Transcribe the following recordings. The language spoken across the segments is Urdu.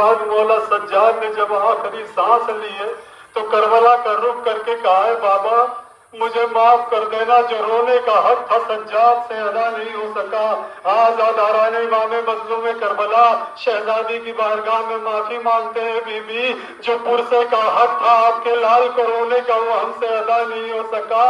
آج مولا سجاد نے جب آخری سانس لی ہے تو کربلا کا رخ کر کے کہا ہے بابا مجھے معاف کر دینا، جو رونے کا حق تھا سجاد سے ادا نہیں ہو سکا۔ آزاداران امام مظلوم کربلا شہزادی کی بارگاہ میں معافی مانگتے ہیں بی بی، جو پرسے کا حق تھا آپ کے لال کو رونے کا وہ ہم سے ادا نہیں ہو سکا۔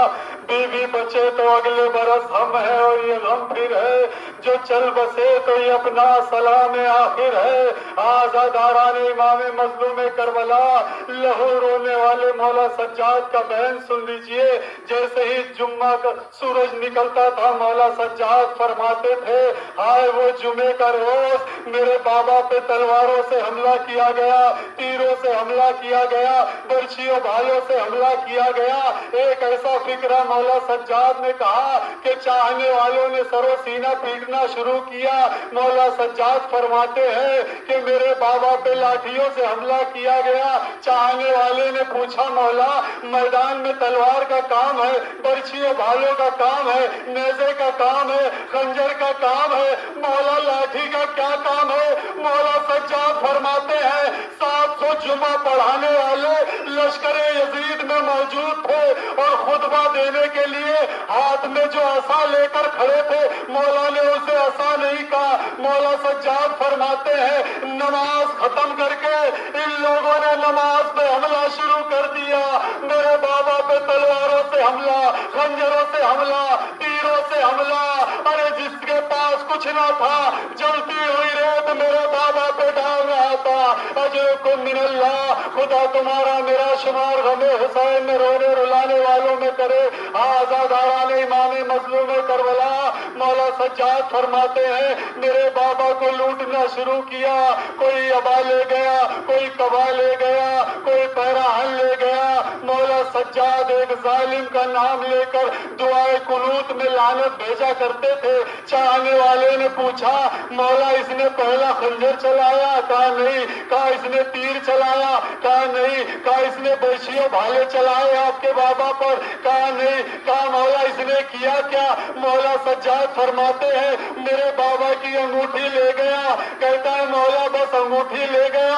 بی بی بچے تو اگلے برس ہم ہے اور یہ غم پھر ہے، جو چل بسے تو یہ اپنا سلام آخر ہے۔ آزاداران امام مظلوم کربلا لہو رونے والے مولا سجاد کا بیان سن لیجئے۔ جیسے ہی جمعہ کا سورج نکلتا تھا مولا سجاد فرماتے تھے ہائے وہ جمعے کا روز میرے بابا پہ تلواروں سے حملہ کیا گیا، تیروں سے حملہ کیا گیا، برچھیوں بھالوں سے حملہ کیا گیا۔ ایک ایسا فکرہ مولا سجاد نے کہا کہ چاہنے والوں نے سر و سینہ پیٹنا شروع کیا۔ مولا سجاد فرماتے ہیں کہ میرے بابا پہ لاٹھیوں سے حملہ کیا گیا، چاہنے والے نے پوچھا مولا میدان میں تلوار کا کام ہے، برچھیوں بھالوں کا کام ہے، نیزے کا کام ہے، خنجر کا کام ہے، مولا لاٹھی کا کیا کام ہے؟ مولا سجاد فرماتے ہیں 700 جمعہ پڑھانے والے لشکر یزید میں موجود تھے اور خطبہ دینے کے لیے ہاتھ میں جو عصا لے کر کھڑے تھے مولا نے اسے عصا نہیں کہا۔ مولا سجاد فرماتے ہیں نماز ختم کر کے ان لوگوں نے نماز پہ حملہ شروع کر دیا، میرے بابا پہ تلواروں سے حملہ، خنجروں سے حملہ، تیروں سے حملہ۔ ارے جس کے پاس کچھ نہ تھا جلتی ہوئی ریت میرے بابا پہ ڈال رہا تھا۔ اجرکم من اللہ، خدا تمہارا میرا شمار غم حسین میں رونے رلانے والوں میں کرے۔ آزاداران امام مظلوم کربلا مولا سجاد فرماتے ہیں میرے بابا کو لوٹنا شروع کیا، کوئی ابا لے گیا، کوئی کبا لے گیا، کوئی پیراہن لے گیا۔ مولا سجاد ایک ظالم کا نام لے کر دعائے قنوت میں لعنت بھیجا کرتے تھے۔ چاہنے والے نے پوچھا مولا اس نے پہلا خنجر چلایا؟ کہا نہیں۔ کہا اس نے تیر چلایا؟ کہا نہیں۔ کہا اس نے برچھیوں بھالے چلائے آپ کے بابا پر؟ کہا نہیں۔ کہا مولا اس نے کیا کیا؟ مولا سجاد فرماتے ہیں میرے بابا کی انگوٹھی لے گیا۔ کہتا ہے مولا بس انگوٹھی لے گیا،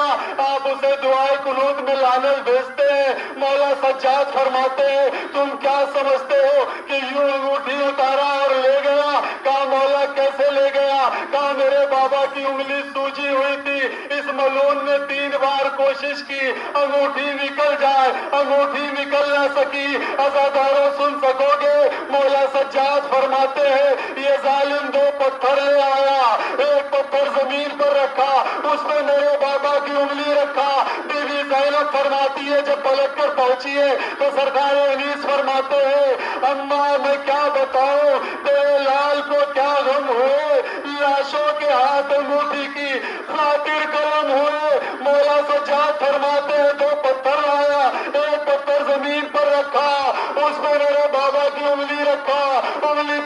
آپ اسے دعائے قنوت میں لعنت بھیجتے ہیں۔ مولا سجاد فرماتے ہیں تم کیا سمجھتے ہو کہ یوں انگوٹھی اتارا اور لے گیا؟ کہا مولا کیسے لے گیا؟ کہا میرے بابا کی انگلی سوجی ہوئی تھی، اس ملعون نے 3 بار کوشش کی انگوٹھی نکل جائے، انگوٹھی نکل نہ سکی۔ عزاداروں سن سکو گے مولا سجاد فرماتے ہیں یہ ظالم 2 پتھر لے آیا، ایک پتھر زمین پر رکھا، اس میں میرے بابا کی انگلی رکھا۔ بی بی زینب فرماتی ہے جب پلٹ کر پہنچی ہے تو سرکار انیس فرماتے ہیں اماں میں کیا بتاؤں تیرے لال کو کیا غم ہوئے، لاشوں کے ہاتھ انگوٹھی کی خاطر قلم ہوئے۔ مولا سجاد فرماتے ہیں 2 پتھر لایا، ایک پتھر زمین پر رکھا، اس میں میرے بابا کی انگلی رکھا، انگلی